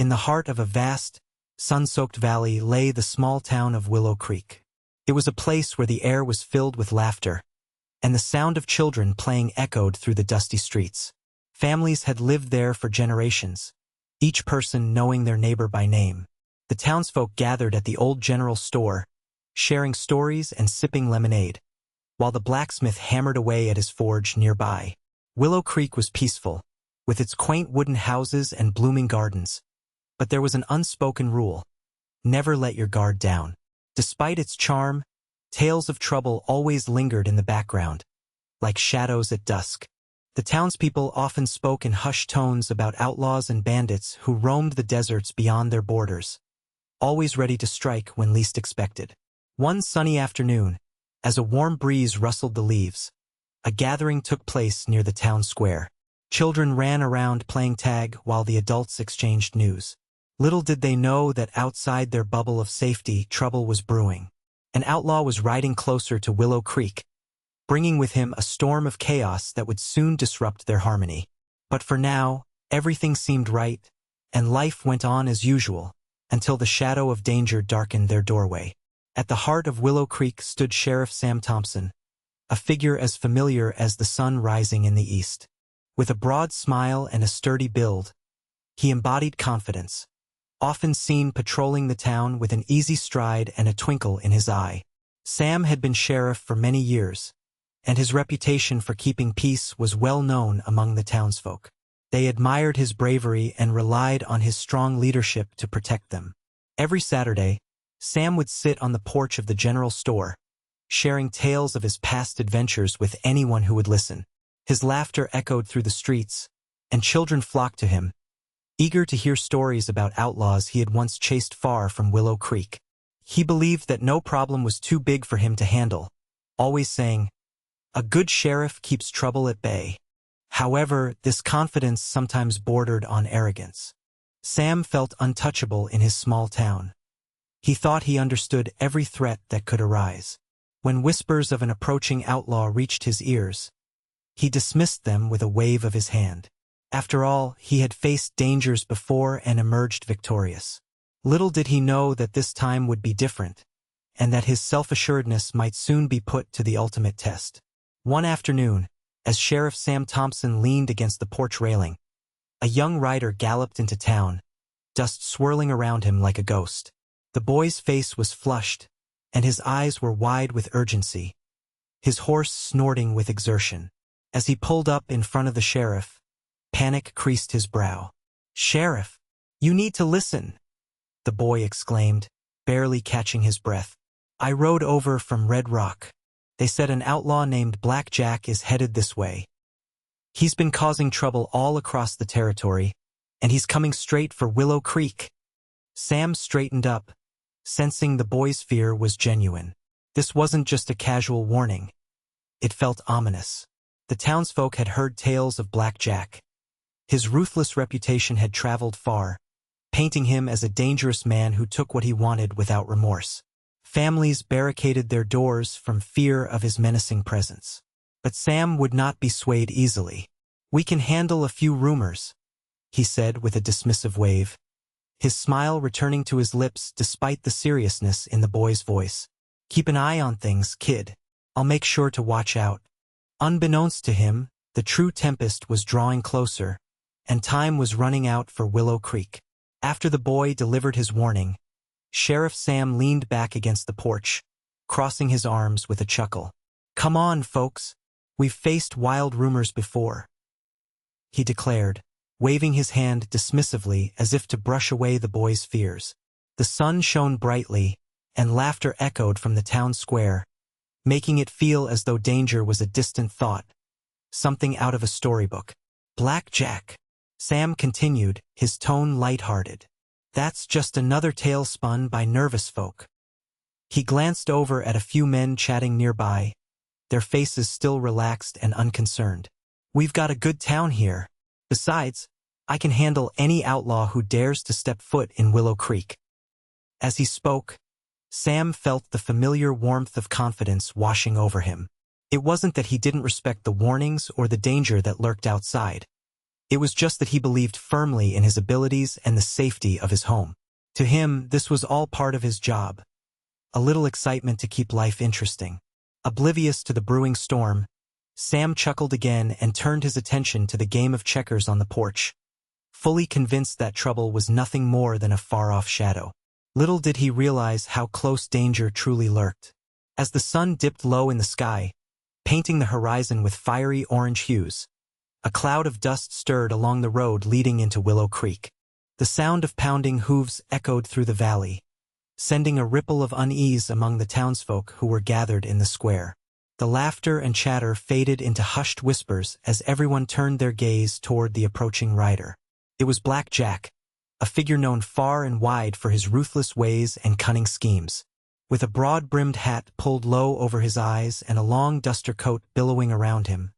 In the heart of a vast, sun-soaked valley lay the small town of Willow Creek. It was a place where the air was filled with laughter, and the sound of children playing echoed through the dusty streets. Families had lived there for generations, each person knowing their neighbor by name. The townsfolk gathered at the old general store, sharing stories and sipping lemonade, while the blacksmith hammered away at his forge nearby. Willow Creek was peaceful, with its quaint wooden houses and blooming gardens. But there was an unspoken rule: never let your guard down. Despite its charm, tales of trouble always lingered in the background, like shadows at dusk. The townspeople often spoke in hushed tones about outlaws and bandits who roamed the deserts beyond their borders, always ready to strike when least expected. One sunny afternoon, as a warm breeze rustled the leaves, a gathering took place near the town square. Children ran around playing tag while the adults exchanged news. Little did they know that outside their bubble of safety, trouble was brewing. An outlaw was riding closer to Willow Creek, bringing with him a storm of chaos that would soon disrupt their harmony. But for now, everything seemed right, and life went on as usual, until the shadow of danger darkened their doorway. At the heart of Willow Creek stood Sheriff Sam Thompson, a figure as familiar as the sun rising in the east. With a broad smile and a sturdy build, he embodied confidence, often seen patrolling the town with an easy stride and a twinkle in his eye. Sam had been sheriff for many years, and his reputation for keeping peace was well known among the townsfolk. They admired his bravery and relied on his strong leadership to protect them. Every Saturday, Sam would sit on the porch of the general store, sharing tales of his past adventures with anyone who would listen. His laughter echoed through the streets, and children flocked to him, eager to hear stories about outlaws he had once chased far from Willow Creek. He believed that no problem was too big for him to handle, always saying, "A good sheriff keeps trouble at bay." However, this confidence sometimes bordered on arrogance. Sam felt untouchable in his small town. He thought he understood every threat that could arise. When whispers of an approaching outlaw reached his ears, he dismissed them with a wave of his hand. After all, he had faced dangers before and emerged victorious. Little did he know that this time would be different, and that his self-assuredness might soon be put to the ultimate test. One afternoon, as Sheriff Sam Thompson leaned against the porch railing, a young rider galloped into town, dust swirling around him like a ghost. The boy's face was flushed, and his eyes were wide with urgency, his horse snorting with exertion. As he pulled up in front of the sheriff, panic creased his brow. "Sheriff, you need to listen," the boy exclaimed, barely catching his breath. "I rode over from Red Rock. They said an outlaw named Blackjack is headed this way. He's been causing trouble all across the territory, and he's coming straight for Willow Creek." Sam straightened up, sensing the boy's fear was genuine. This wasn't just a casual warning. It felt ominous. The townsfolk had heard tales of Blackjack. His ruthless reputation had traveled far, painting him as a dangerous man who took what he wanted without remorse. Families barricaded their doors from fear of his menacing presence. But Sam would not be swayed easily. "We can handle a few rumors," he said with a dismissive wave, his smile returning to his lips despite the seriousness in the boy's voice. "Keep an eye on things, kid. I'll make sure to watch out." Unbeknownst to him, the true tempest was drawing closer, and time was running out for Willow Creek. After the boy delivered his warning, Sheriff Sam leaned back against the porch, crossing his arms with a chuckle. "Come on, folks. We've faced wild rumors before," he declared, waving his hand dismissively as if to brush away the boy's fears. The sun shone brightly, and laughter echoed from the town square, making it feel as though danger was a distant thought, something out of a storybook. "Blackjack," Sam continued, his tone light-hearted. "That's just another tale spun by nervous folk." He glanced over at a few men chatting nearby, their faces still relaxed and unconcerned. "We've got a good town here. Besides, I can handle any outlaw who dares to step foot in Willow Creek." As he spoke, Sam felt the familiar warmth of confidence washing over him. It wasn't that he didn't respect the warnings or the danger that lurked outside. It was just that he believed firmly in his abilities and the safety of his home. To him, this was all part of his job. A little excitement to keep life interesting. Oblivious to the brewing storm, Sam chuckled again and turned his attention to the game of checkers on the porch, fully convinced that trouble was nothing more than a far-off shadow. Little did he realize how close danger truly lurked. As the sun dipped low in the sky, painting the horizon with fiery orange hues, a cloud of dust stirred along the road leading into Willow Creek. The sound of pounding hooves echoed through the valley, sending a ripple of unease among the townsfolk who were gathered in the square. The laughter and chatter faded into hushed whispers as everyone turned their gaze toward the approaching rider. It was Blackjack, a figure known far and wide for his ruthless ways and cunning schemes. With a broad-brimmed hat pulled low over his eyes and a long duster coat billowing around him,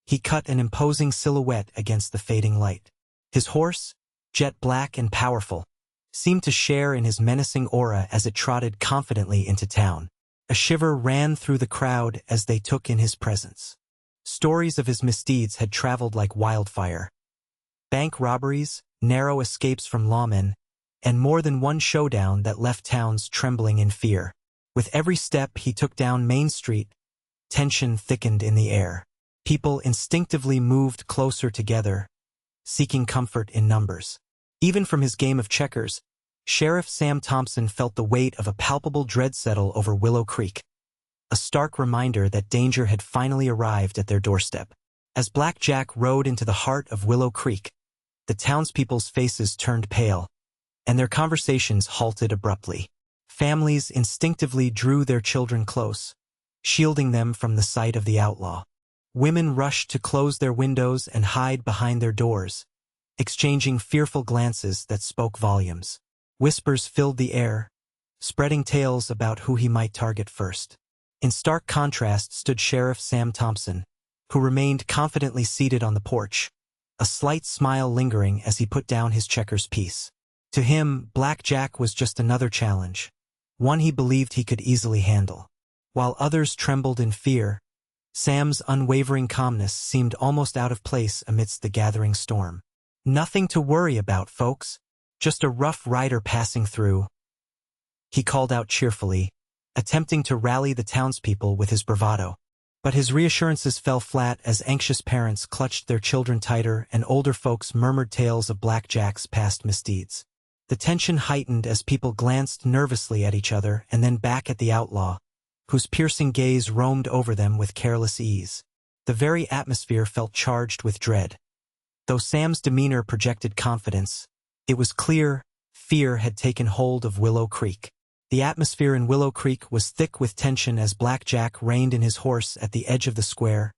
he cut an imposing silhouette against the fading light. His horse, jet black and powerful, seemed to share in his menacing aura as it trotted confidently into town. A shiver ran through the crowd as they took in his presence. Stories of his misdeeds had traveled like wildfire. Bank robberies, narrow escapes from lawmen, and more than one showdown that left towns trembling in fear. With every step he took down Main Street, tension thickened in the air. People instinctively moved closer together, seeking comfort in numbers. Even from his game of checkers, Sheriff Sam Thompson felt the weight of a palpable dread settle over Willow Creek, a stark reminder that danger had finally arrived at their doorstep. As Blackjack rode into the heart of Willow Creek, the townspeople's faces turned pale, and their conversations halted abruptly. Families instinctively drew their children close, shielding them from the sight of the outlaw. Women rushed to close their windows and hide behind their doors, exchanging fearful glances that spoke volumes. Whispers filled the air, spreading tales about who he might target first. In stark contrast stood Sheriff Sam Thompson, who remained confidently seated on the porch, a slight smile lingering as he put down his checkers piece. To him, Blackjack was just another challenge, one he believed he could easily handle. While others trembled in fear, Sam's unwavering calmness seemed almost out of place amidst the gathering storm. "Nothing to worry about, folks. Just a rough rider passing through," he called out cheerfully, attempting to rally the townspeople with his bravado. But his reassurances fell flat as anxious parents clutched their children tighter and older folks murmured tales of Blackjack's past misdeeds. The tension heightened as people glanced nervously at each other and then back at the outlaw, whose piercing gaze roamed over them with careless ease. The very atmosphere felt charged with dread. Though Sam's demeanor projected confidence, it was clear fear had taken hold of Willow Creek. The atmosphere in Willow Creek was thick with tension as Blackjack reined in his horse at the edge of the square,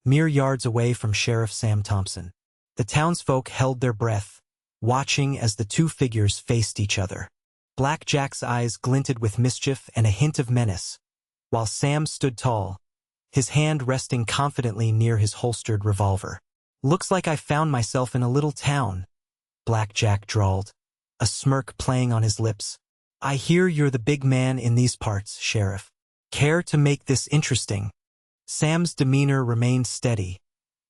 mere yards away from Sheriff Sam Thompson. The townsfolk held their breath, watching as the two figures faced each other. Blackjack's eyes glinted with mischief and a hint of menace, while Sam stood tall, his hand resting confidently near his holstered revolver. "Looks like I found myself in a little town," Blackjack drawled, a smirk playing on his lips. "I hear you're the big man in these parts, Sheriff. Care to make this interesting?" Sam's demeanor remained steady,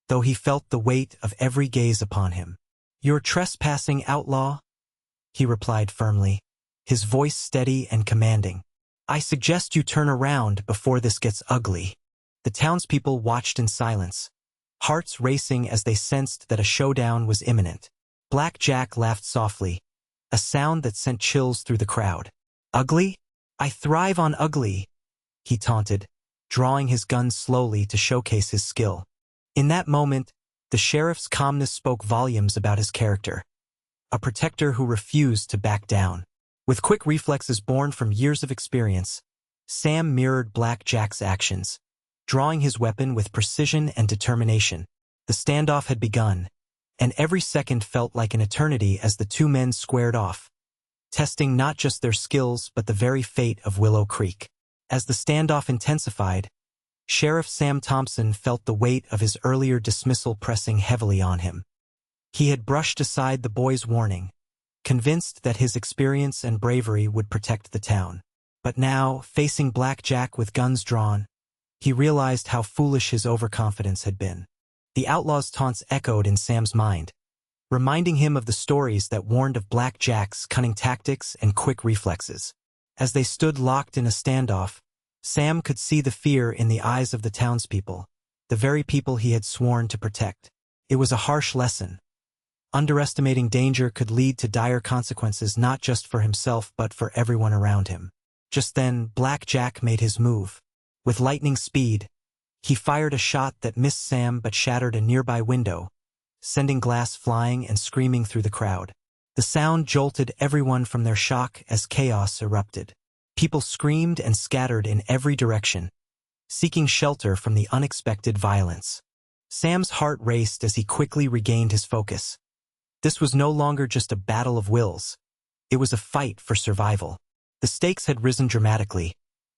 though he felt the weight of every gaze upon him. "You're trespassing, outlaw," he replied firmly, his voice steady and commanding. "I suggest you turn around before this gets ugly." The townspeople watched in silence, hearts racing as they sensed that a showdown was imminent. Blackjack laughed softly, a sound that sent chills through the crowd. "Ugly? I thrive on ugly," he taunted, drawing his gun slowly to showcase his skill. In that moment, the sheriff's calmness spoke volumes about his character, a protector who refused to back down. With quick reflexes born from years of experience, Sam mirrored Blackjack's actions, drawing his weapon with precision and determination. The standoff had begun, and every second felt like an eternity as the two men squared off, testing not just their skills but the very fate of Willow Creek. As the standoff intensified, Sheriff Sam Thompson felt the weight of his earlier dismissal pressing heavily on him. He had brushed aside the boy's warning, convinced that his experience and bravery would protect the town. But now, facing Blackjack with guns drawn, he realized how foolish his overconfidence had been. The outlaw's taunts echoed in Sam's mind, reminding him of the stories that warned of Blackjack's cunning tactics and quick reflexes. As they stood locked in a standoff, Sam could see the fear in the eyes of the townspeople, the very people he had sworn to protect. It was a harsh lesson. Underestimating danger could lead to dire consequences not just for himself but for everyone around him. Just then, Blackjack made his move. With lightning speed, he fired a shot that missed Sam but shattered a nearby window, sending glass flying and screaming through the crowd. The sound jolted everyone from their shock as chaos erupted. People screamed and scattered in every direction, seeking shelter from the unexpected violence. Sam's heart raced as he quickly regained his focus. This was no longer just a battle of wills. It was a fight for survival. The stakes had risen dramatically,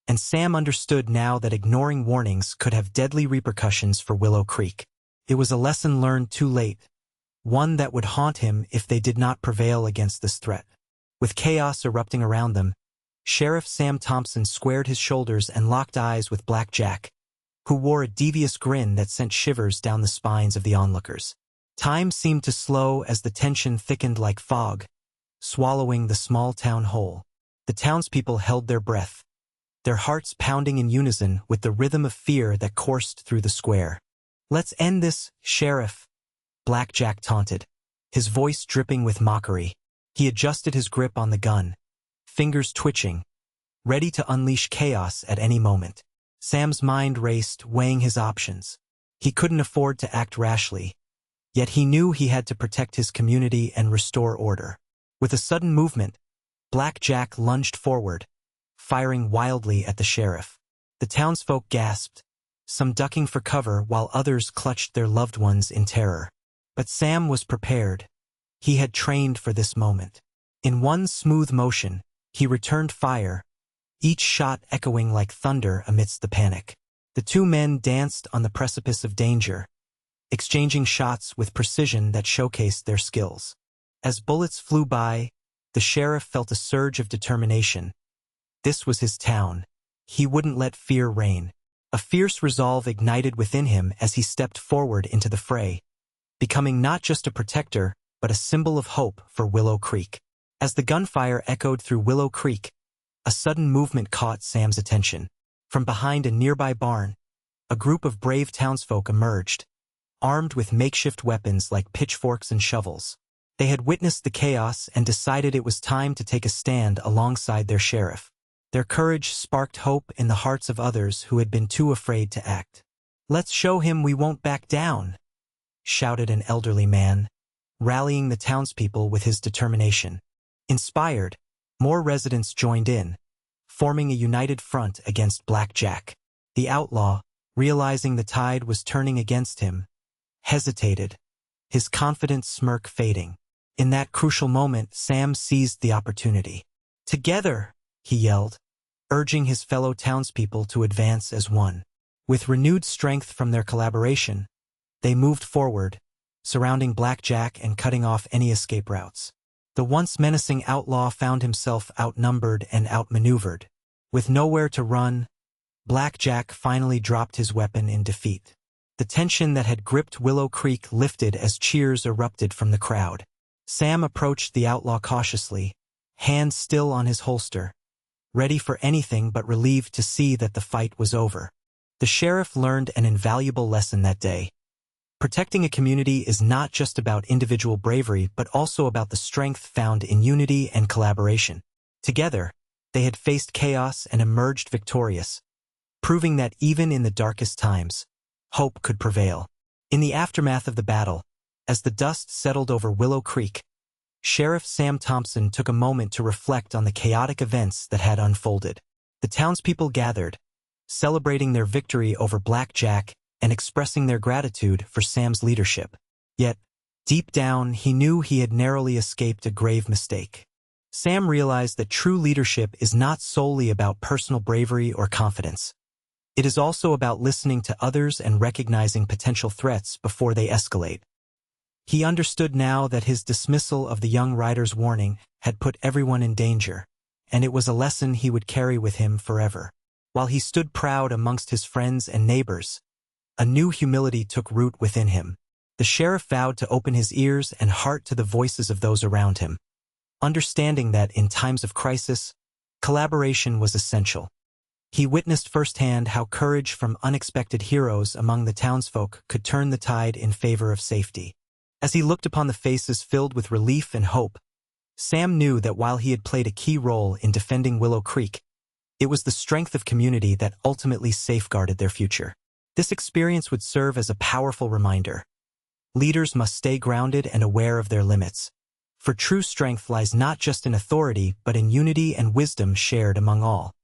and Sam understood now that ignoring warnings could have deadly repercussions for Willow Creek. It was a lesson learned too late, one that would haunt him if they did not prevail against this threat. With chaos erupting around them, Sheriff Sam Thompson squared his shoulders and locked eyes with Blackjack, who wore a devious grin that sent shivers down the spines of the onlookers. Time seemed to slow as the tension thickened like fog, swallowing the small town whole. The townspeople held their breath, their hearts pounding in unison with the rhythm of fear that coursed through the square. "Let's end this, Sheriff," Blackjack taunted, his voice dripping with mockery. He adjusted his grip on the gun, fingers twitching, ready to unleash chaos at any moment. Sam's mind raced, weighing his options. He couldn't afford to act rashly, yet he knew he had to protect his community and restore order. With a sudden movement, Blackjack lunged forward, firing wildly at the sheriff. The townsfolk gasped, some ducking for cover while others clutched their loved ones in terror. But Sam was prepared. He had trained for this moment. In one smooth motion, he returned fire, each shot echoing like thunder amidst the panic. The two men danced on the precipice of danger, exchanging shots with precision that showcased their skills. As bullets flew by, the sheriff felt a surge of determination. This was his town. He wouldn't let fear reign. A fierce resolve ignited within him as he stepped forward into the fray, becoming not just a protector, but a symbol of hope for Willow Creek. As the gunfire echoed through Willow Creek, a sudden movement caught Sam's attention. From behind a nearby barn, a group of brave townsfolk emerged, armed with makeshift weapons like pitchforks and shovels. They had witnessed the chaos and decided it was time to take a stand alongside their sheriff. Their courage sparked hope in the hearts of others who had been too afraid to act. "Let's show him we won't back down," shouted an elderly man, rallying the townspeople with his determination. Inspired, more residents joined in, forming a united front against Blackjack. The outlaw, realizing the tide was turning against him, hesitated, his confident smirk fading. In that crucial moment, Sam seized the opportunity. "Together!" he yelled, urging his fellow townspeople to advance as one. With renewed strength from their collaboration, they moved forward, surrounding Blackjack and cutting off any escape routes. The once menacing outlaw found himself outnumbered and outmaneuvered. With nowhere to run, Blackjack finally dropped his weapon in defeat. The tension that had gripped Willow Creek lifted as cheers erupted from the crowd. Sam approached the outlaw cautiously, hand still on his holster, ready for anything but relieved to see that the fight was over. The sheriff learned an invaluable lesson that day. Protecting a community is not just about individual bravery but also about the strength found in unity and collaboration. Together, they had faced chaos and emerged victorious, proving that even in the darkest times, hope could prevail. In the aftermath of the battle, as the dust settled over Willow Creek, Sheriff Sam Thompson took a moment to reflect on the chaotic events that had unfolded. The townspeople gathered, celebrating their victory over Blackjack and expressing their gratitude for Sam's leadership. Yet, deep down, he knew he had narrowly escaped a grave mistake. Sam realized that true leadership is not solely about personal bravery or confidence. It is also about listening to others and recognizing potential threats before they escalate. He understood now that his dismissal of the young rider's warning had put everyone in danger, and it was a lesson he would carry with him forever. While he stood proud amongst his friends and neighbors, a new humility took root within him. The sheriff vowed to open his ears and heart to the voices of those around him, understanding that in times of crisis, collaboration was essential. He witnessed firsthand how courage from unexpected heroes among the townsfolk could turn the tide in favor of safety. As he looked upon the faces filled with relief and hope, Sam knew that while he had played a key role in defending Willow Creek, it was the strength of community that ultimately safeguarded their future. This experience would serve as a powerful reminder. Leaders must stay grounded and aware of their limits, for true strength lies not just in authority but in unity and wisdom shared among all.